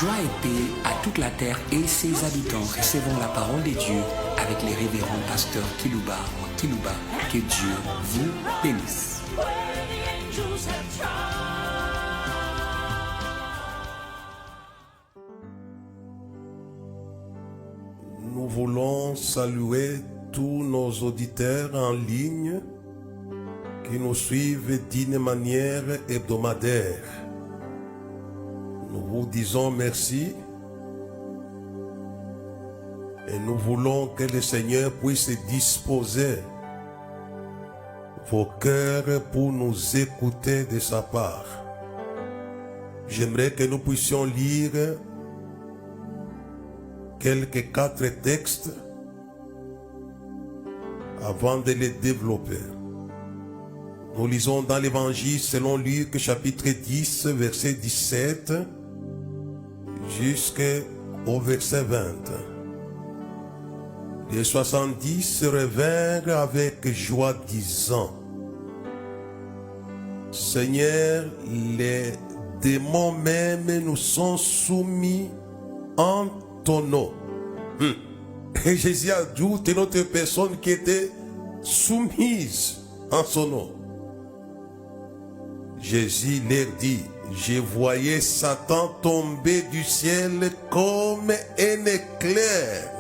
Joie et paix à toute la terre et ses habitants. Recevons la parole de Dieu avec les révérends pasteurs Kilouba. Que Dieu vous bénisse. Nous voulons saluer tous nos auditeurs en ligne qui nous suivent d'une manière hebdomadaire. Nous vous disons merci et nous voulons que le Seigneur puisse disposer vos cœurs pour nous écouter de sa part. J'aimerais que nous puissions lire quelques 4 textes avant de les développer. Nous lisons dans l'Évangile selon Luc chapitre 10 verset 17 jusqu'au verset 20. Les 70 se réveillèrent avec joie disant: Seigneur, les démons même nous sont soumis en ton nom. Et Jésus ajoute une autre personne qui était soumise en son nom. Jésus leur dit: je voyais Satan tomber du ciel comme un éclair.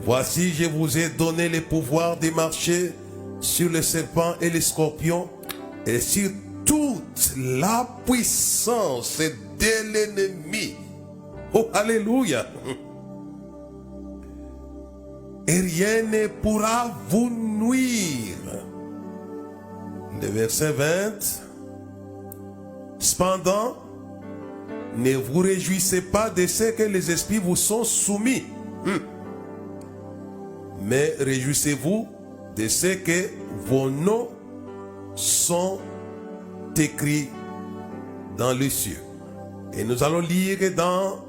Voici, je vous ai donné le pouvoir de marcher sur les serpents et les scorpions et sur toute la puissance de l'ennemi. Oh, alléluia. Et rien ne pourra vous nuire. Le verset 20. Cependant, ne vous réjouissez pas de ce que les esprits vous sont soumis. Mais réjouissez-vous de ce que vos noms sont écrits dans les cieux. Et nous allons lire dans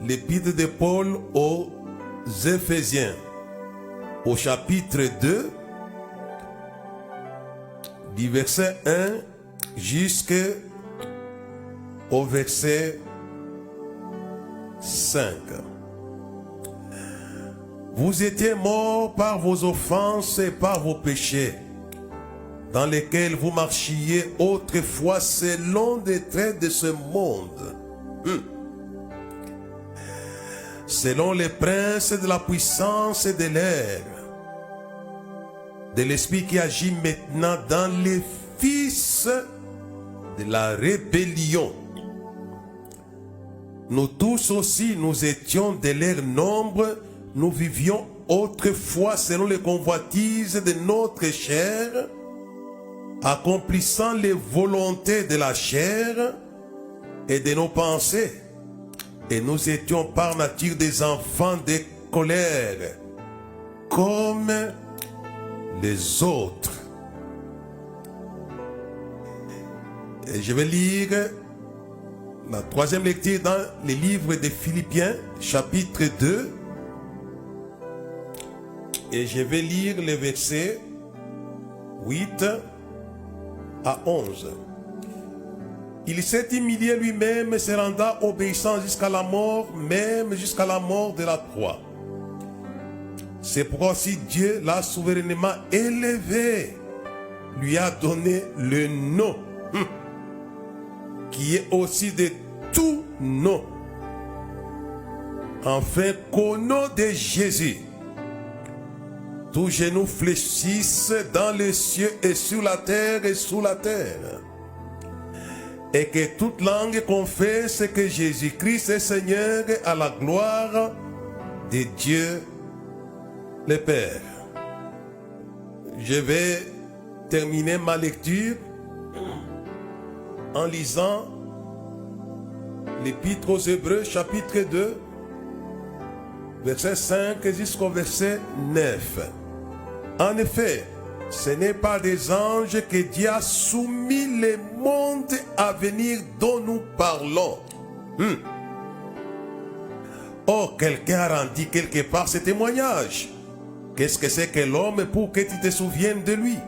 l'épître de Paul aux Éphésiens, au chapitre 2, du verset 1 jusqu'au verset 5. Vous étiez morts par vos offenses et par vos péchés, dans lesquels vous marchiez autrefois selon les traits de ce monde, selon les princes de la puissance de l'air, de l'esprit qui agit maintenant dans les fils de la rébellion. Nous tous aussi, nous étions de leur nombre, nous vivions autrefois selon les convoitises de notre chair, accomplissant les volontés de la chair et de nos pensées. Et nous étions par nature des enfants de colère, comme les autres. Et je vais lire la 3e lecture dans le livre de Philippiens, chapitre 2. Et je vais lire les versets 8 à 11. Il s'est humilié lui-même, se rendant obéissant jusqu'à la mort, même jusqu'à la mort de la croix. C'est pourquoi aussi Dieu l'a souverainement élevé, lui a donné le nom, qui est aussi de tout nom, afin qu'au nom de Jésus, tous genoux fléchissent dans les cieux et sur la terre et sous la terre, et que toute langue confesse que Jésus-Christ est Seigneur, à la gloire de Dieu le Père. Je vais terminer ma lecture en lisant l'Épître aux Hébreux, chapitre 2, verset 5 jusqu'au verset 9. En effet, ce n'est pas des anges que Dieu a soumis le monde à venir dont nous parlons. Or, quelqu'un a rendu quelque part ce témoignage. Qu'est-ce que c'est que l'homme pour que tu te souviennes de lui?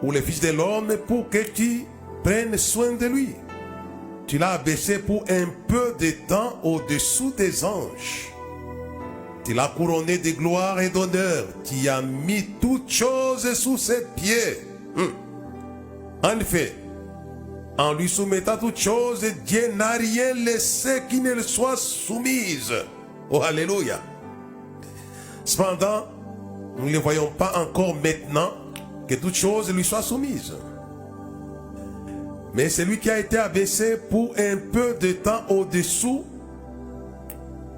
Ou le Fils de l'homme pour que tu prennes soin de lui? tu l'as abaissé pour un peu de temps au-dessous des anges. Tu l'as couronné de gloire et d'honneur. Tu as mis toutes choses sous ses pieds. En effet, en lui soumettant toutes choses, Dieu n'a rien laissé qui ne le soit soumise. Oh, alléluia. Cependant, nous ne le voyons pas encore maintenant que toutes choses lui soient soumises. Mais c'est lui qui a été abaissé pour un peu de temps au-dessous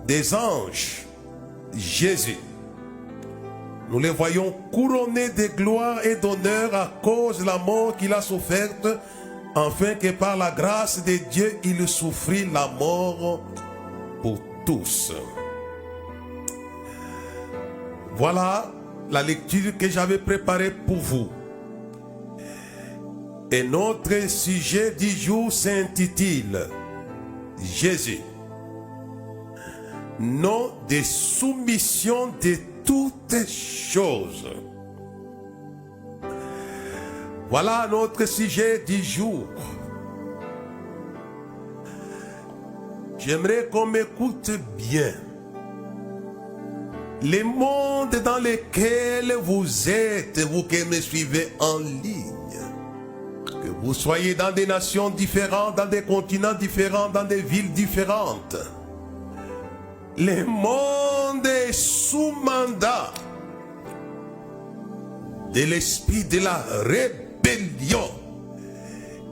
des anges. Jésus. Nous le voyons couronné de gloire et d'honneur à cause de la mort qu'il a soufferte, afin que par la grâce de Dieu, il souffrit la mort pour tous. Voilà la lecture que j'avais préparée pour vous. Et notre sujet du jour s'intitule Jésus. Nom de soumission de toutes choses. Voilà notre sujet du jour. J'aimerais qu'on m'écoute bien. Le monde dans lequel vous êtes, vous qui me suivez en ligne, que vous soyez dans des nations différentes, dans des continents différents, dans des villes différentes, le monde est sous mandat de l'esprit de la rébellion.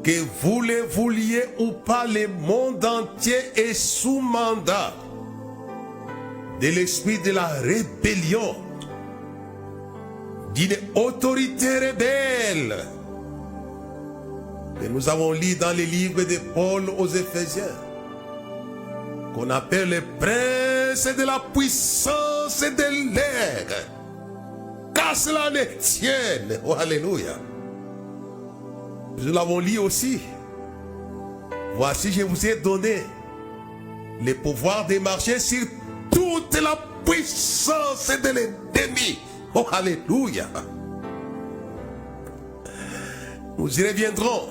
Que vous le vouliez ou pas, le monde entier est sous mandat de l'esprit de la rébellion, d'une autorité rebelle que nous avons lu dans les livres de Paul aux Éphésiens, qu'on appelle le prince de la puissance de l'air. Qu'à cela ne tienne. Oh, alléluia. Nous l'avons lu aussi. Voici, je vous ai donné le pouvoir de marcher sur toute la puissance de l'ennemi. Oh, alléluia. Nous y reviendrons.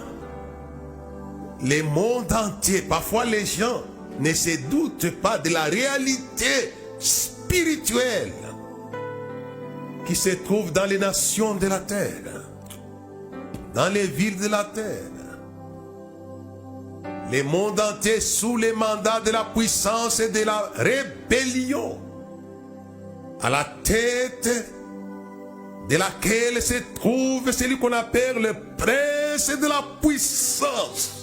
Le monde entier, parfois les gens ne se doutent pas de la réalité spirituelle qui se trouve dans les nations de la terre, dans les villes de la terre. Le monde entier sous le mandat de la puissance et de la rébellion, à la tête de laquelle se trouve celui qu'on appelle le prince de la puissance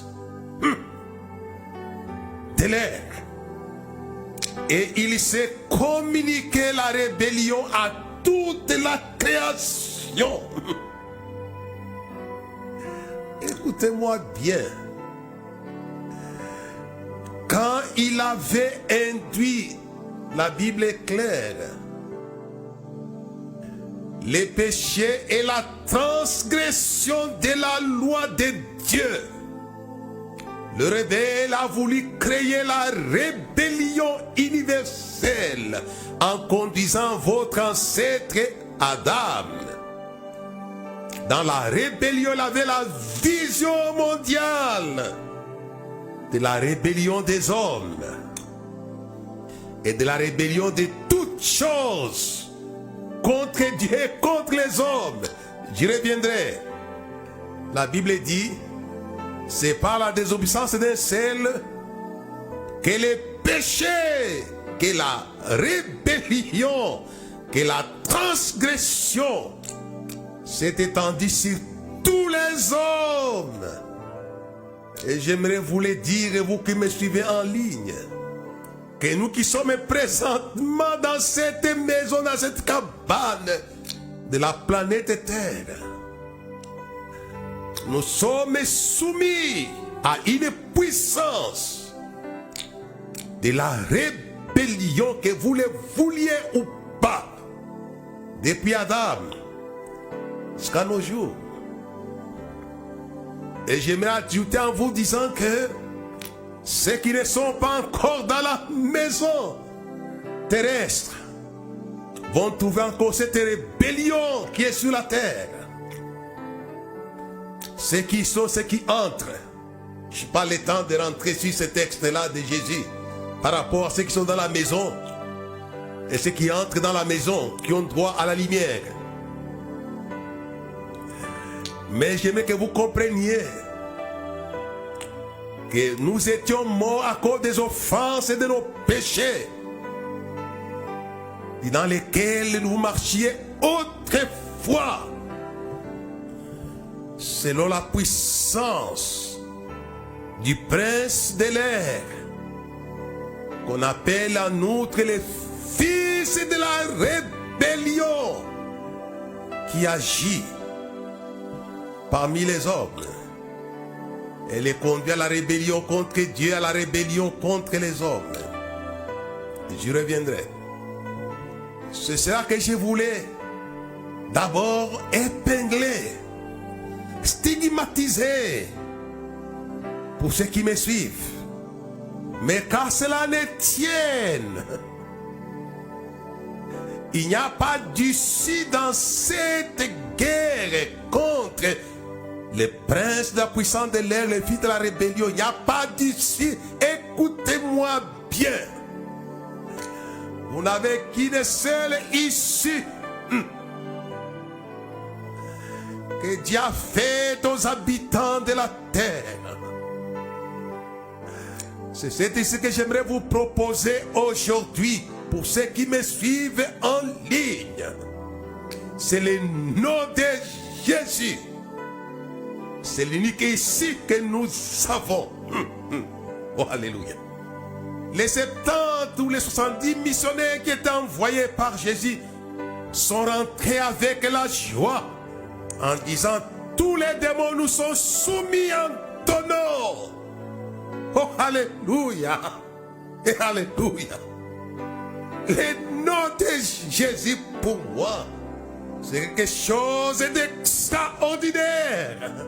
de l'air. Et il s'est communiqué la rébellion à toute la création. Écoutez-moi bien. Quand il avait induit, la Bible est claire, les péchés et la transgression de la loi de Dieu, le rebelle a voulu créer la rébellion universelle en conduisant votre ancêtre Adam. Dans la rébellion, il avait la vision mondiale de la rébellion des hommes et de la rébellion de toutes choses contre Dieu et contre les hommes. J'y reviendrai. La Bible dit, c'est par la désobéissance d'un seul que les péchés, que la rébellion, que la transgression s'est étendue sur tous les hommes. Et j'aimerais vous le dire, vous qui me suivez en ligne, que nous qui sommes présentement dans cette maison, dans cette cabane de la planète Terre, nous sommes soumis à une puissance de la rébellion, que vous le vouliez ou pas, depuis Adam jusqu'à nos jours. Et j'aimerais ajouter en vous disant que ceux qui ne sont pas encore dans la maison terrestre vont trouver encore cette rébellion qui est sur la terre. Ceux qui sont, ceux qui entrent Je n'ai pas le temps de rentrer sur ce texte-là de Jésus par rapport à ceux qui sont dans la maison et ceux qui entrent dans la maison, qui ont droit à la lumière. Mais j'aimerais que vous compreniez que nous étions morts à cause des offenses et de nos péchés dans lesquels nous marchions autrefois selon la puissance du prince de l'air qu'on appelle en outre les fils de la rébellion qui agit parmi les hommes. Elle les conduit à la rébellion contre Dieu, à la rébellion contre les hommes. Je reviendrai. C'est cela que je voulais d'abord épingler, stigmatiser pour ceux qui me suivent. Mais qu'à cela ne tienne, il n'y a pas d'issue dans cette guerre contre les princes de la puissance de l'air, les fils de la rébellion. Il n'y a pas d'issue. Écoutez-moi bien. Vous n'avez qu'une seule issue que Dieu a faite aux habitants de la terre. C'est cette issue que j'aimerais vous proposer aujourd'hui pour ceux qui me suivent en ligne. C'est le nom de Jésus. C'est l'unique issue que nous avons. Oh, alléluia. Les 70 ou les 70 missionnaires qui étaient envoyés par Jésus sont rentrés avec la joie en disant: tous les démons nous sont soumis en ton nom. Oh, alléluia. Et alléluia. Le nom de Jésus pour moi, c'est quelque chose d'extraordinaire.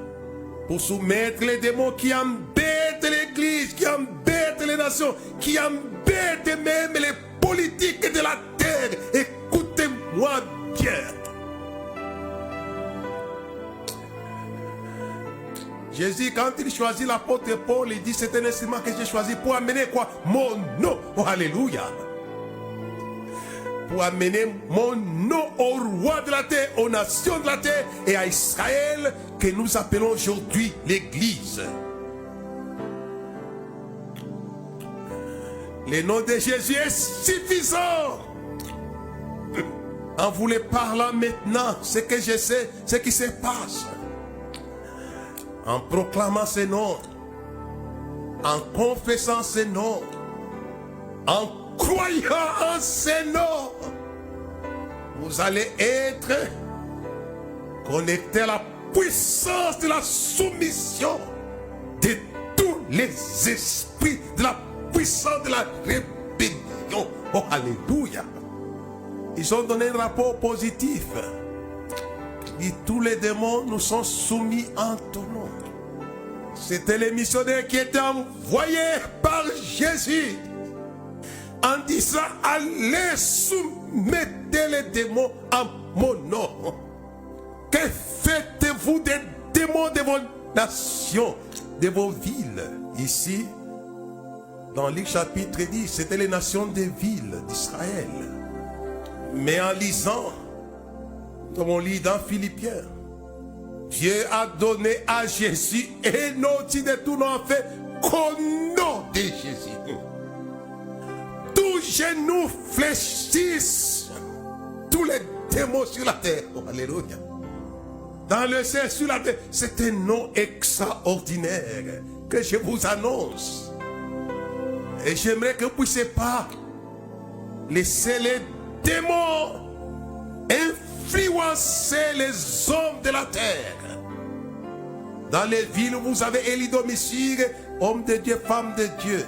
Pour soumettre les démons qui embêtent l'église, qui embêtent les nations, qui embêtent même les politiques de la terre. Écoutez-moi bien. Jésus, quand il choisit l'apôtre Paul, il dit: c'est un instrument que j'ai choisi pour amener quoi? Mon nom. Oh, alléluia. Pour amener mon nom au roi de la terre, aux nations de la terre et à Israël, que nous appelons aujourd'hui l'Église. Le nom de Jésus est suffisant. En vous le parlant maintenant, ce que je sais, ce qui se passe. En proclamant ce nom, en confessant ce nom, en croyant en ce nom, vous allez être connecté à la puissance de la soumission de tous les esprits de la puissance de la rébellion. Oh, alléluia. Ils ont donné un rapport positif. Et tous les démons nous sont soumis en ton nom. C'était les missionnaires qui étaient envoyés par Jésus en disant: allez soumettre les démons en mon nom. Que faites-vous des démons de vos nations, de vos villes? Ici, dans Luc chapitre 10, c'était les nations des villes d'Israël. Mais en lisant, comme on lit dans Philippiens, Dieu a donné à Jésus un nom de tout nom fait qu'au nom de Jésus, tous genoux fléchissent, tous les démons sur la terre. Oh, alléluia. Dans le ciel, sur la terre, c'est un nom extraordinaire que je vous annonce. Et j'aimerais que vous ne puissiez pas laisser les démons influencer les hommes de la terre. Dans les villes où vous avez élu domicile, hommes de Dieu, femmes de Dieu,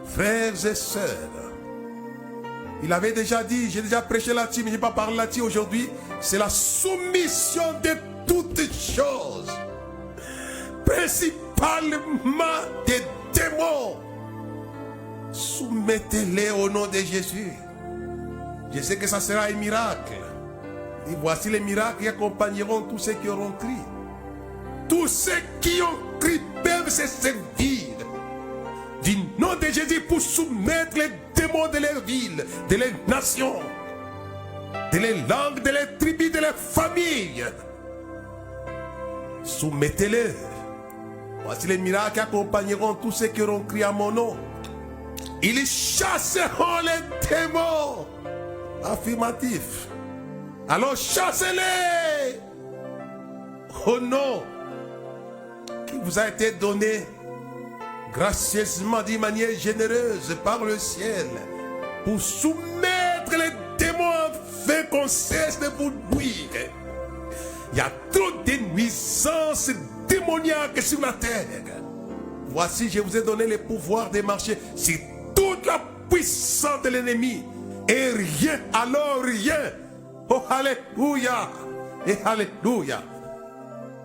frères et sœurs, il avait déjà dit, j'ai déjà prêché là-dessus, mais je n'ai pas parlé là-dessus aujourd'hui, c'est la soumission de toutes choses, principalement des démons. Soumettez-les au nom de Jésus. Je sais que ça sera un miracle. Et voici les miracles qui accompagneront tous ceux qui auront crié. tous ceux qui ont cru peuvent se servir du nom de Jésus pour soumettre les démons de leur ville, de leurs nations, de leurs langues, de leurs tribus, de leurs familles. Soumettez-les. Voici les miracles qui accompagneront tous ceux qui auront crié à mon nom. Ils chasseront les démons. Affirmatif. Alors chassez-les au nom qui vous a été donné gracieusement d'une manière généreuse par le ciel pour soumettre les démons afin qu'on cesse de vous nuire. Il y a trop de nuisances démoniaques sur la terre. Voici, je vous ai donné le pouvoir de marcher sur toute la puissance de l'ennemi. Et rien, alors rien. Oh, alléluia. Et alléluia.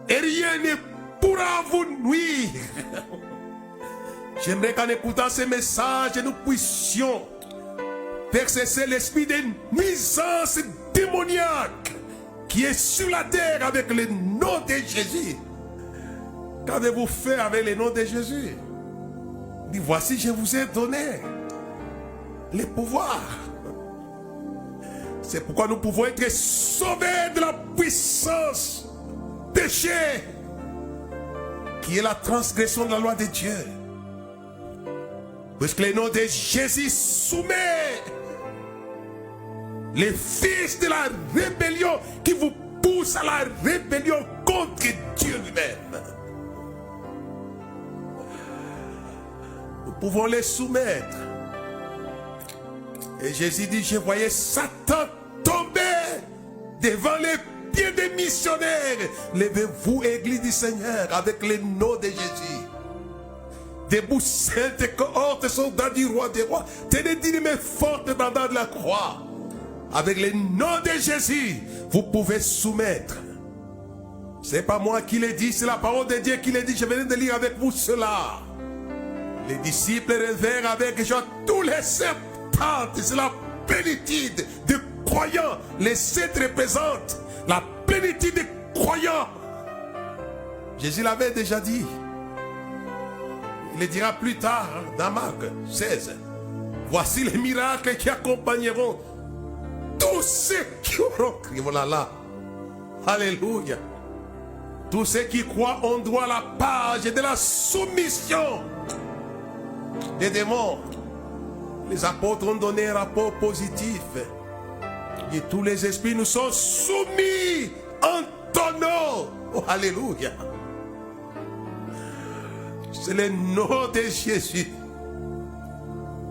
Et rien ne pourra vous nuire. J'aimerais qu'en écoutant ces messages, nous puissions faire cesser l'esprit de nuisance démoniaque qui est sur la terre avec le nom de Jésus. Qu'avez-vous fait avec le nom de Jésus? Dit, voici, je vous ai donné le pouvoir. C'est pourquoi nous pouvons être sauvés de la puissance péché qui est la transgression de la loi de Dieu. Puisque le nom de Jésus soumet les fils de la rébellion qui vous poussent à la rébellion contre Dieu lui-même. Nous pouvons les soumettre. Et Jésus dit, je voyais Satan tomber devant les pieds des missionnaires. Levez-vous, Église du Seigneur, avec le nom de Jésus. Debout, sainte cohorte, soldats du roi des rois. Tenez d'une main forte pendant de la croix. Avec le nom de Jésus, vous pouvez soumettre. C'est pas moi qui l'ai dit, c'est la parole de Dieu qui l'a dit. Je venais de lire avec vous cela. Les disciples revèrent avec joie tous les 70. C'est la plénitude de croyants. Les 7 représentent la plénitude de croyants. Jésus l'avait déjà dit. Il le dira plus tard dans Marc 16. Voici les miracles qui accompagneront tous ceux qui auront crié. Voilà là. Alléluia. Tous ceux qui croient ont droit à la page de la soumission des démons. Les apôtres ont donné un rapport positif. Et tous les esprits nous sont soumis en ton nom. Oh, alléluia. C'est le nom de Jésus.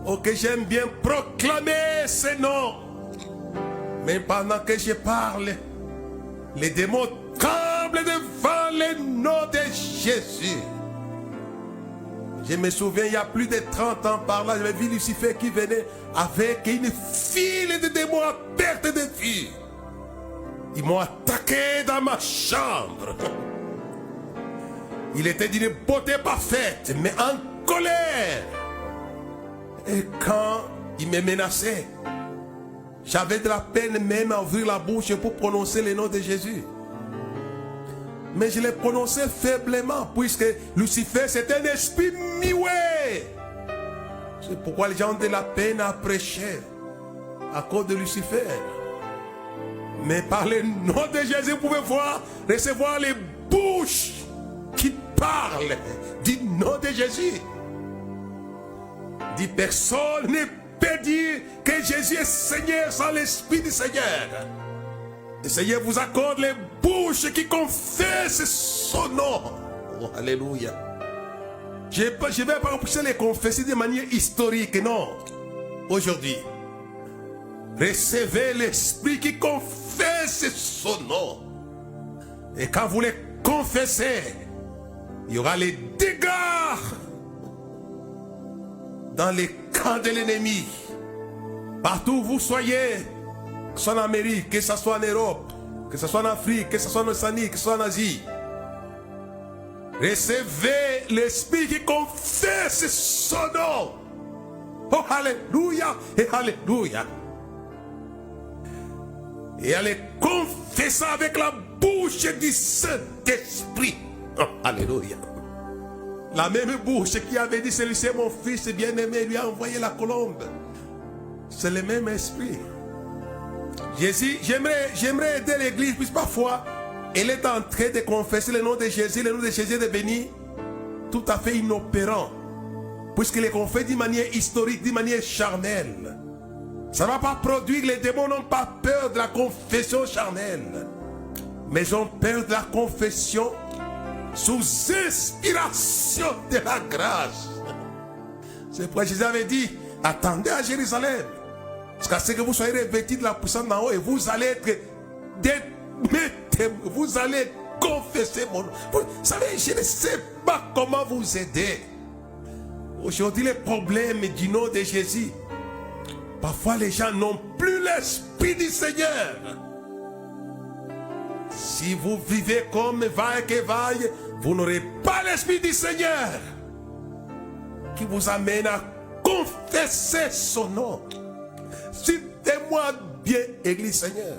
Oh, que j'aime bien proclamer ce nom. Mais pendant que je parle, les démons tremblent devant le nom de Jésus. Je me souviens, il y a plus de 30 ans par là, j'avais vu Lucifer qui venait avec une file de démons à perte de vue. Ils m'ont attaqué dans ma chambre. Il était d'une beauté parfaite, mais en colère. Et quand il me menaçait, j'avais de la peine même à ouvrir la bouche pour prononcer le nom de Jésus. Mais je l'ai prononcé faiblement, puisque Lucifer c'est un esprit muet. C'est pourquoi les gens ont de la peine à prêcher à cause de Lucifer. Mais par le nom de Jésus, vous pouvez recevoir les bouches qui parlent du nom de Jésus. Dit personne ne peut dire que Jésus est Seigneur sans l'Esprit du Seigneur. Le Seigneur vous accorde les bouches qui confessent son nom. Oh, alléluia. Je ne vais pas pousser les confesser de manière historique, non. Aujourd'hui, recevez l'Esprit qui confesse son nom. Et quand vous les confessez, il y aura les dégâts dans les camps de l'ennemi. Partout où vous soyez, que ce soit en Amérique, que ce soit en Europe, que ce soit en Afrique, que ce soit en Océanie, que ce soit en Asie. Recevez l'Esprit qui confesse son nom. Oh, alléluia et alléluia. Et allez confesser avec la bouche du Saint-Esprit. Oh, alléluia. La même bouche qui avait dit celui-ci est mon fils bien-aimé lui a envoyé la colombe. C'est le même esprit. Jésus, j'aimerais aider l'église, puisque parfois elle est en train de confesser le nom de Jésus est devenu tout à fait inopérant, puisqu'il est confessé d'une manière historique, d'une manière charnelle. Ça ne va pas produire, les démons n'ont pas peur de la confession charnelle, mais ils ont peur de la confession sous inspiration de la grâce. C'est pourquoi Jésus avait dit, attendez à Jérusalem, jusqu'à ce que vous soyez revêtis de la puissance d'en haut, et vous allez être vous allez confesser mon nom. Vous savez, je ne sais pas comment vous aider. Aujourd'hui, les problèmes du nom de Jésus, parfois les gens n'ont plus l'esprit du Seigneur. Si vous vivez comme vaille que vaille, vous n'aurez pas l'esprit du Seigneur qui vous amène à confesser son nom. Citez-moi bien, Église Seigneur.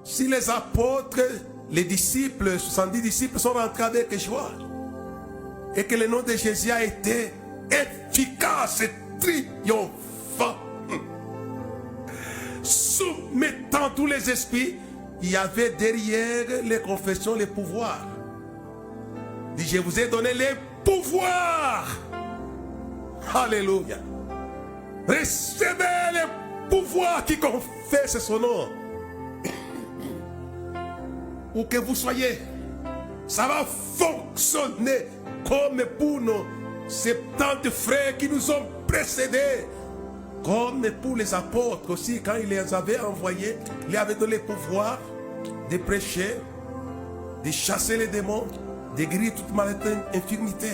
Si les apôtres, les disciples, 70 disciples sont rentrés avec joie, et que le nom de Jésus a été efficace et triomphant, soumettant tous les esprits, il y avait derrière les confessions les pouvoirs. Il dit, je vous ai donné les pouvoirs. Alléluia. Recevez les pouvoirs qui confessent son nom. Où que vous soyez, ça va fonctionner comme pour nos 70 frères qui nous ont précédés. Comme pour les apôtres aussi, quand il les avait envoyés, il les avait donné le pouvoir de prêcher, de chasser les démons, de guérir toute maladie, infirmité.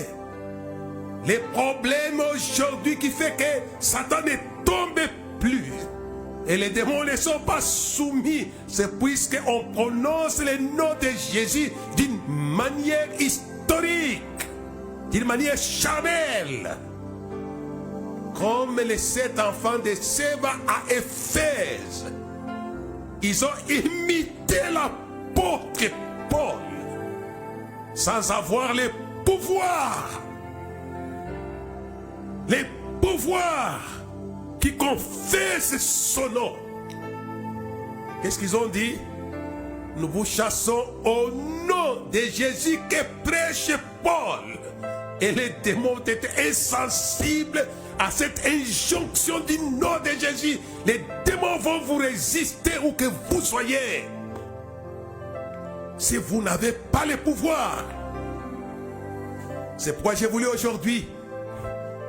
Les problèmes aujourd'hui qui fait que Satan ne tombe plus et les démons ne sont pas soumis, c'est puisqu'on prononce le nom de Jésus d'une manière historique, d'une manière charnelle. Comme les 7 enfants de Séba à Éphèse, ils ont imité l'apôtre Paul sans avoir les pouvoirs. Les pouvoirs qui confessent son nom. Qu'est-ce qu'ils ont dit? Nous vous chassons au nom de Jésus que prêche Paul. Et les démons étaient insensibles à cette injonction du nom de Jésus. Les démons vont vous résister où que vous soyez. Si vous n'avez pas le pouvoir. C'est pourquoi j'ai voulu aujourd'hui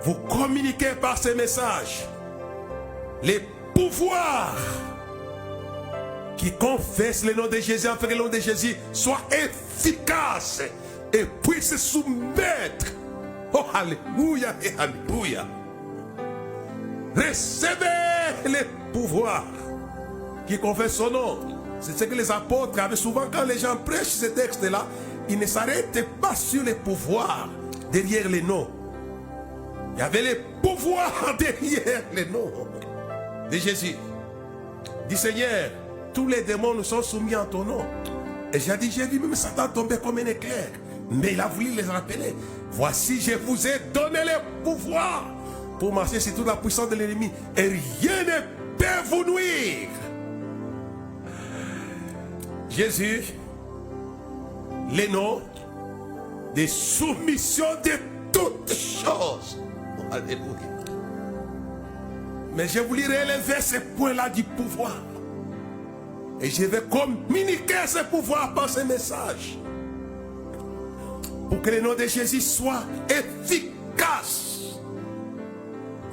vous communiquer par ces messages les pouvoirs qui confessent le nom de Jésus afin que le nom de Jésus soit efficace et puisse se soumettre. Oh, alléluia et alléluia. Recevez les pouvoirs qui confessent son nom. C'est ce que les apôtres avaient souvent quand les gens prêchent ce texte-là. Ils ne s'arrêtent pas sur les pouvoirs derrière les noms. Il y avait les pouvoirs derrière les noms de Jésus. Dit Seigneur, tous les démons nous sont soumis en ton nom. Et j'ai dit, j'ai vu même Satan tomber comme un éclair. Mais il a voulu les rappeler. Voici, je vous ai donné les pouvoirs pour marcher sur toute la puissance de l'ennemi. Et rien ne peut vous nuire. Jésus, les noms de soumission de toutes choses. Oh, alléluia. Mais je voulais relever ce point-là du pouvoir. Et je vais communiquer ce pouvoir par ce message. Pour que le nom de Jésus soit efficace.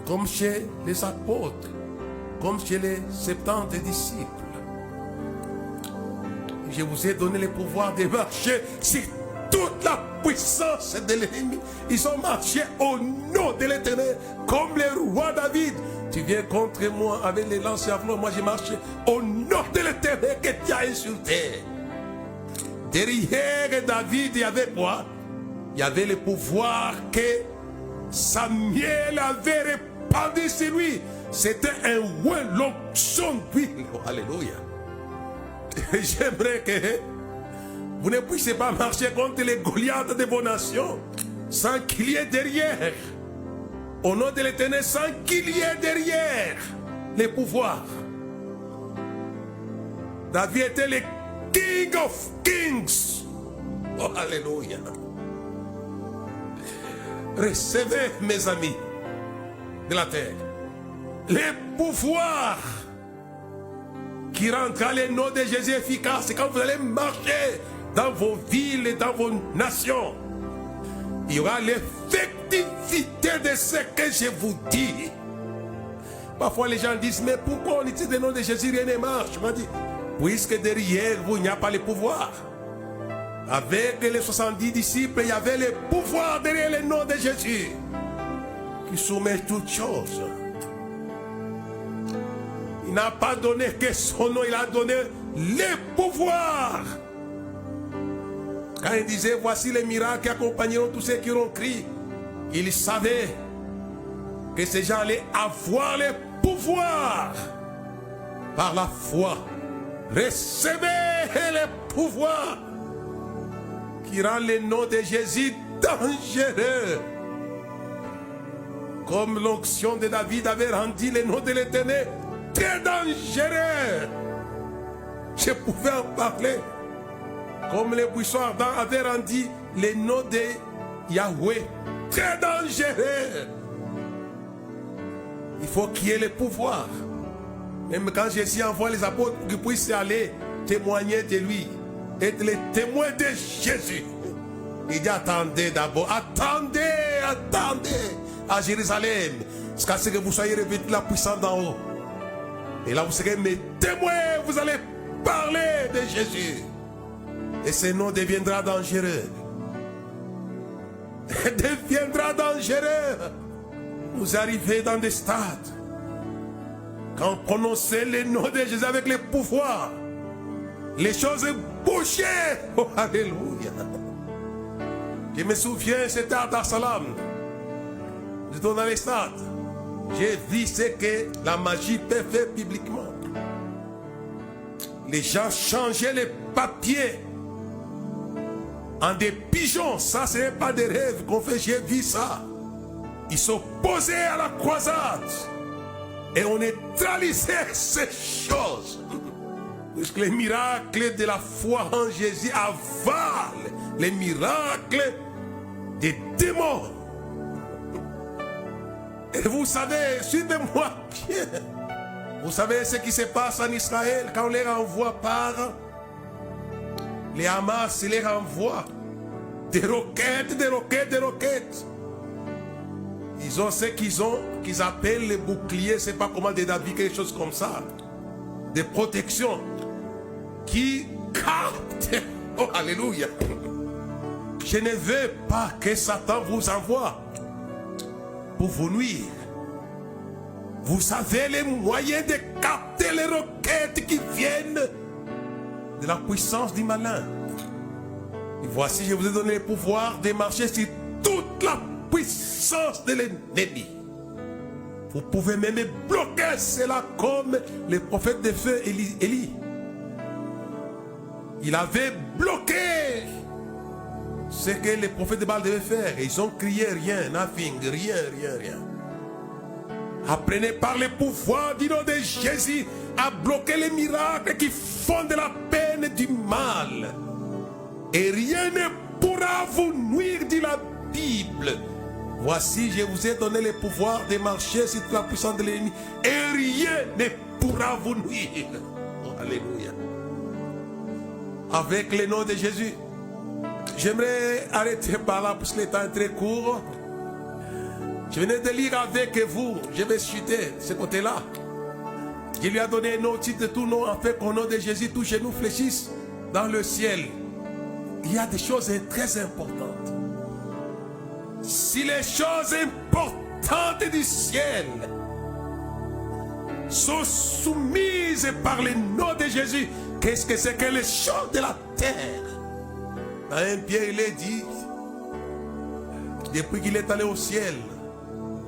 Comme chez les apôtres. Comme chez les 70 disciples. Je vous ai donné le pouvoir de marcher sur toute la puissance de l'ennemi. Ils ont marché au nom de l'Éternel. Comme le roi David. Tu viens contre moi avec les lances et à flot. Moi j'ai marché au nom de l'Éternel que tu as insulté. Derrière David, il y avait quoi? Il y avait le pouvoir que Samuel avait répandu sur lui. C'était un oint, l'onction d'huile. Oh, alléluia. J'aimerais que Vous ne puissiez pas marcher contre les Goliaths de vos nations sans qu'il y ait derrière, au nom de l'Éternel, sans qu'il y ait derrière les pouvoirs. David était le King of Kings. Oh, alléluia. Recevez, mes amis de la terre, les pouvoirs qui rendra le nom de Jésus efficace quand vous allez marcher dans vos villes et dans vos nations. Il y aura l'effectivité de ce que je vous dis. Parfois les gens disent, mais pourquoi on utilise le nom de Jésus, rien ne marche? Je me dis, puisque derrière vous, il n'y a pas le pouvoir. Avec les 70 disciples, il y avait le pouvoir derrière le nom de Jésus qui soumet toutes choses. Il n'a pas donné que son nom, il a donné le pouvoir. Quand il disait, voici les miracles qui accompagneront tous ceux qui auront crié, il savait que ces gens allaient avoir le pouvoir par la foi. Recevez le pouvoir qui rend le nom de Jésus dangereux. Comme l'onction de David avait rendu le nom de l'Éternel très dangereux. Je pouvais en parler. Comme les buissons ardents avaient rendu le nom de Yahweh très dangereux. Il faut qu'il y ait le pouvoir. Même quand Jésus envoie les apôtres pour qu'ils puissent aller témoigner de lui, être les témoins de Jésus. Il dit, attendez d'abord, attendez à Jérusalem, jusqu'à ce que vous soyez revêtus de la puissance d'en haut. Et là vous serez mes témoins, vous allez parler de Jésus. Et ce nom deviendra dangereux. Deviendra dangereux. Vous arrivez dans des stades. Quand on prononçait le nom de Jésus avec le pouvoir, les choses bougeaient. Oh, alléluia. Je me souviens, c'était à Dar es Salaam. J'étais dans les stades. J'ai vu ce que la magie peut faire publiquement. Les gens changeaient les papiers en des pigeons. Ça, ce n'est pas des rêves qu'on fait. J'ai vu ça. Ils s'opposaient à la croisade. Et on neutralisait ces choses. Parce que les miracles de la foi en Jésus avalent les miracles des démons. Et vous savez, suivez-moi bien. Vous savez ce qui se passe en Israël quand on les renvoie par les Hamas, les renvoient des roquettes, des roquettes, des roquettes. Ils ont ce qu'ils appellent les boucliers, c'est pas comment des David, quelque chose comme ça. Des protections qui captent. Oh, alléluia. Je ne veux pas que Satan vous envoie pour vous nuire. Vous avez les moyens de capter les roquettes qui viennent de la puissance du malin. Et voici, je vous ai donné le pouvoir de marcher sur toute la puissance de l'ennemi. Vous pouvez même bloquer cela comme le prophète de feu Élie. Il avait bloqué ce que les prophètes de Baal devaient faire. Et ils ont crié rien, nothing, rien. Apprenez par le pouvoir du nom de Jésus à bloquer les miracles qui font de la peine du mal. Et rien ne pourra vous nuire, dit la Bible. Voici, je vous ai donné le pouvoir de marcher sur la puissance de l'ennemi. Et rien ne pourra vous nuire. Oh, alléluia. Avec le nom de Jésus. J'aimerais arrêter par là parce que le temps est très court. Je venais de lire avec vous. Je vais chuter de ce côté-là. Il lui a donné un autre titre de tout nom, afin qu'au nom de Jésus, tous genoux fléchissent dans le ciel. Il y a des choses très importantes. Si les choses importantes du ciel sont soumises par le nom de Jésus, qu'est-ce que c'est que les choses de la terre? Dans un Pierre, il est dit, depuis qu'il est allé au ciel,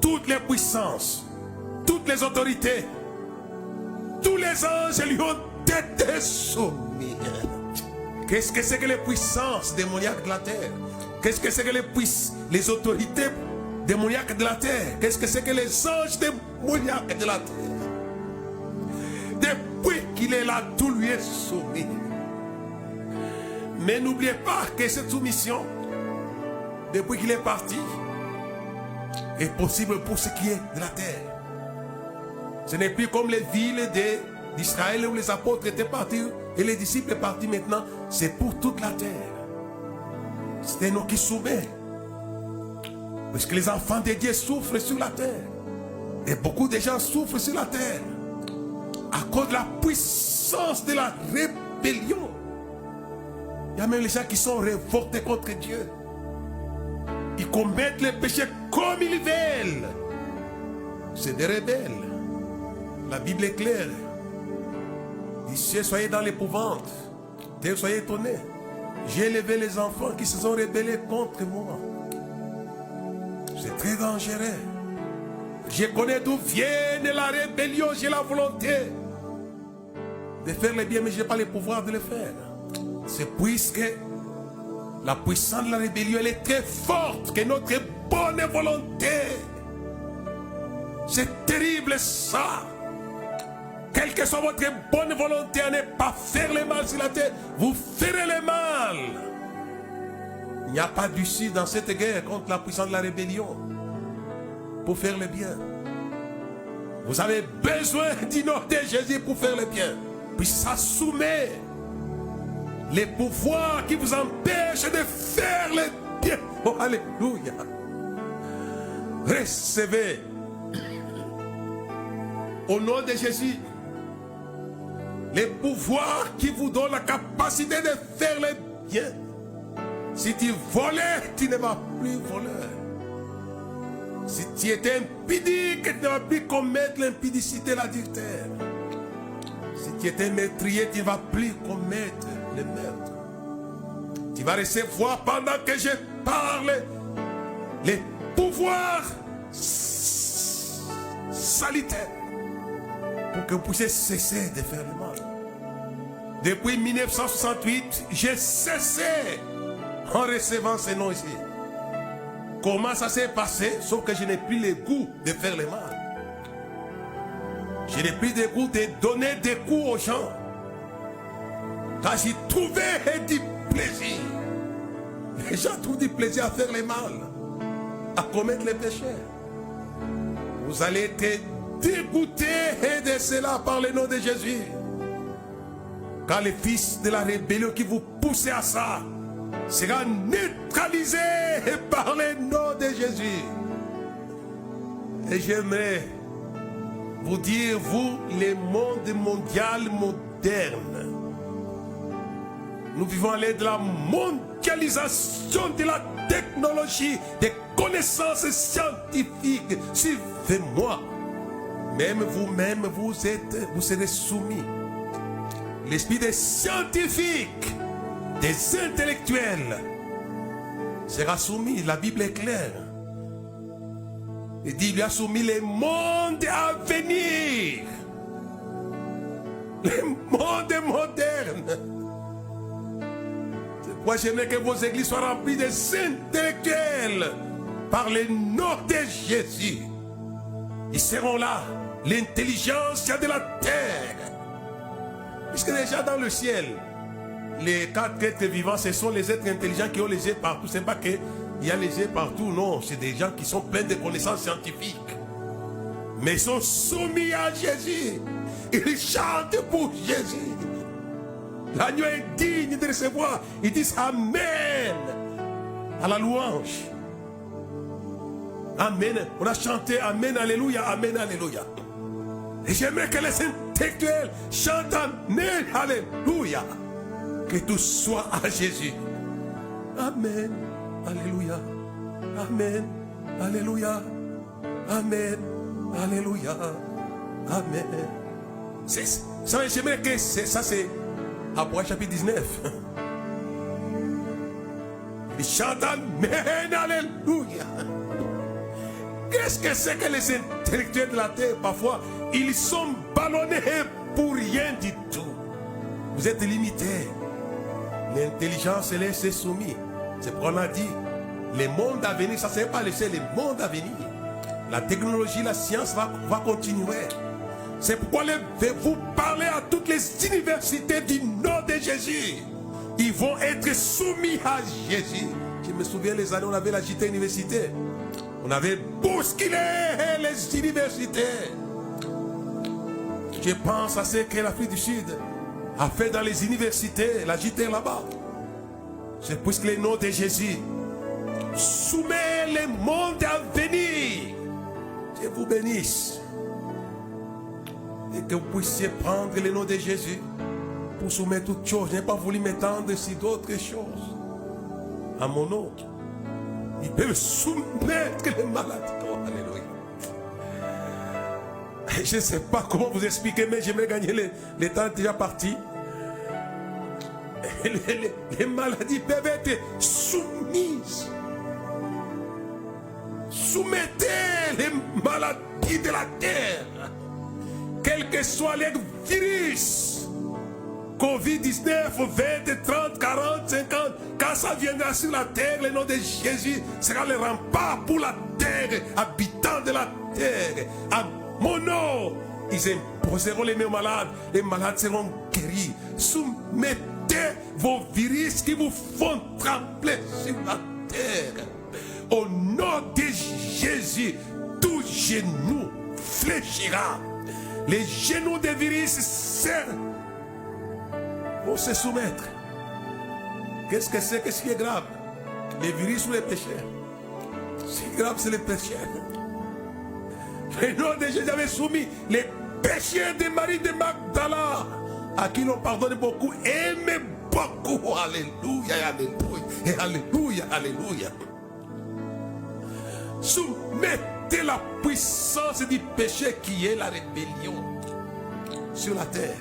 toutes les puissances, toutes les autorités, tous les anges lui ont été soumis. Qu'est-ce que c'est que les puissances démoniaques de la terre? Qu'est-ce que c'est que les autorités démoniaques de la terre? Qu'est-ce que c'est que les anges démoniaques de la terre? Depuis qu'il est là, tout lui est soumis. Mais n'oubliez pas que cette soumission, depuis qu'il est parti, est possible pour ce qui est de la terre. Ce n'est plus comme les villes d'Israël où les apôtres étaient partis et les disciples sont partis maintenant. C'est pour toute la terre. C'est nous qui soumet. Parce que les enfants de Dieu souffrent sur la terre. Et beaucoup de gens souffrent sur la terre. À cause de la puissance de la rébellion. Il y a même les gens qui sont révoltés contre Dieu. Ils commettent les péchés comme ils veulent. C'est des rebelles. La Bible est claire. Ici, soyez dans l'épouvante. Soyez étonnés. J'ai élevé les enfants qui se sont rebellés contre moi. C'est très dangereux. Je connais d'où vient la rébellion. J'ai la volonté de faire le bien, mais je n'ai pas le pouvoir de le faire. C'est puisque la puissance de la rébellion, elle est très forte, que notre bonne volonté, c'est terrible ça. Quelle que soit votre bonne volonté à ne pas faire le mal sur la terre, vous ferez le mal. Il n'y a pas d'issue dans cette guerre contre la puissance de la rébellion pour faire le bien. Vous avez besoin du nom de Jésus pour faire le bien. Puis ça soumet les pouvoirs qui vous empêchent de faire le bien. Oh, alléluia. Recevez au nom de Jésus les pouvoirs qui vous donnent la capacité de faire le bien. Si tu volais, tu ne vas plus voler. Si tu étais impudique, tu ne vas plus commettre l'impudicité, l'adultère. Si tu étais meurtrier, tu ne vas plus commettre le meurtre. Tu vas recevoir pendant que je parle les pouvoirs salutaires pour que vous puissiez cesser de faire le mal. Depuis 1968, j'ai cessé en recevant ces noms ici. Comment ça s'est passé? Sauf que je n'ai plus le goût de faire le mal. Je n'ai plus le goût de donner des coups aux gens. Car j'y trouvais du plaisir. Les gens trouvent du plaisir à faire le mal, à commettre les péchés. Vous allez être dégoûtés de cela par le nom de Jésus. Car le fils de la rébellion qui vous pousse à ça sera neutralisé par le nom de Jésus. Et j'aimerais vous dire, vous, le monde mondial moderne, nous vivons à l'aide de la mondialisation de la technologie, des connaissances scientifiques. Suivez-moi. Même vous-même, vous serez soumis. L'esprit des scientifiques, des intellectuels sera soumis. La Bible est claire. Il dit, il lui a soumis les mondes à venir. Les mondes modernes. C'est pourquoi j'aimerais que vos églises soient remplies des intellectuels par le nom de Jésus. Ils seront là. L'intelligence de la terre. Puisque déjà dans le ciel, les 4 êtres vivants, ce sont les êtres intelligents qui ont les yeux partout. Ce n'est pas qu'il y a les yeux partout, non. C'est des gens qui sont pleins de connaissances scientifiques. Mais ils sont soumis à Jésus. Ils chantent pour Jésus. L'agneau est digne de recevoir. Ils disent Amen à la louange. Amen. On a chanté Amen, Alléluia, Amen, Alléluia. Et j'aimerais que les intellectuels chantent Amen, Alléluia. Que tout soit à Jésus. Amen, Alléluia. Amen, Alléluia. Amen, Alléluia. Amen. Ça, j'aimerais que ça c'est Apocalypse chapitre 19. Ils chantent Amen, Alléluia. Qu'est-ce que c'est que les intellectuels de la terre, parfois, ils sont ballonnés pour rien du tout. Vous êtes limités. L'intelligence, elle est soumise. C'est pourquoi on a dit, les mondes à venir, ça ne serait pas laisser les mondes à venir. La technologie, la science va continuer. C'est pourquoi vous parlez à toutes les universités du nom de Jésus. Ils vont être soumis à Jésus. Je me souviens les années où on avait la JT université. On avait bousculé les universités. Je pense à ce que l'Afrique du Sud a fait dans les universités, la JT là-bas. C'est puisque le nom de Jésus soumet le monde à venir. Je vous bénisse. Et que vous puissiez prendre le nom de Jésus pour soumettre toutes choses. Je n'ai pas voulu m'étendre sur d'autres choses. À mon nom, il peut soumettre les maladies. Oh, alléluia. Je ne sais pas comment vous expliquer, mais j'aimerais gagner les temps déjà partis. Les maladies peuvent être soumises. Soumettez les maladies de la terre. Quel que soit les virus, Covid-19, 20, 30, 40, 50, quand ça viendra sur la terre, le nom de Jésus sera le rempart pour la terre, habitants de la terre. À mon nom, ils imposeront les malades seront guéris. Soumettez vos virus qui vous font trembler sur la terre. Au nom de Jésus, tout genou fléchira. Les genoux des virus vont se soumettre. Qu'est-ce que c'est? Qu'est-ce qui est grave? Les virus ou les péchés? Ce qui est grave, c'est les péchés. Le nom de Jésus avait soumis les péchés de Marie de Magdala, à qui l'on pardonne beaucoup, aimé beaucoup. Alléluia, alléluia, alléluia, alléluia. Soumettez la puissance du péché qui est la rébellion sur la terre.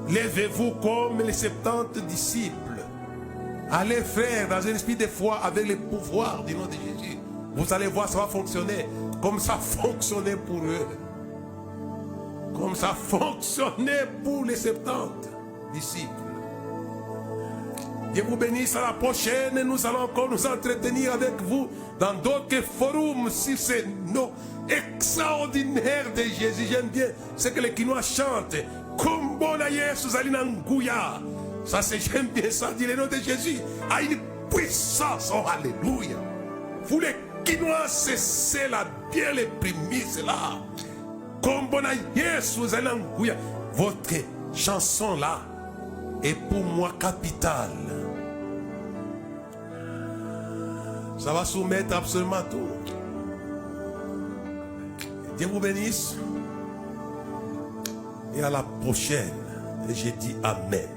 Levez-vous comme les 70 disciples. Allez, frères, dans un esprit de foi avec le pouvoir du nom de Jésus. Vous allez voir, ça va fonctionner comme ça fonctionnait pour eux. Comme ça fonctionnait pour les 70 disciples. Dieu vous bénisse. À la prochaine, nous allons encore nous entretenir avec vous dans d'autres forums sur ces noms extraordinaires de Jésus. J'aime bien ce que les Quinois chantent. Kumbona Yesu Zalina Nguya. Ça c'est, j'aime bien ça, dit le nom de Jésus a une puissance. Oh, alléluia. Vous les Quinois, c'est là bien les prémices là. Kumbona Yesu Zalina Nguya. Votre chanson là est pour moi capitale. Ça va soumettre absolument tout. Dieu vous bénisse. Et à la prochaine. Et j'ai dit Amen.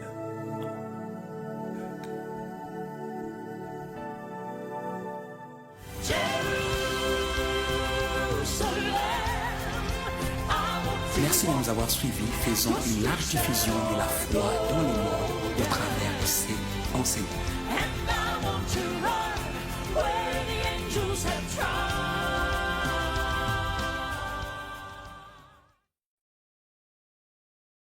Merci de nous avoir suivis. Faisons une large diffusion de la foi dans le monde au travers de ces enseignements.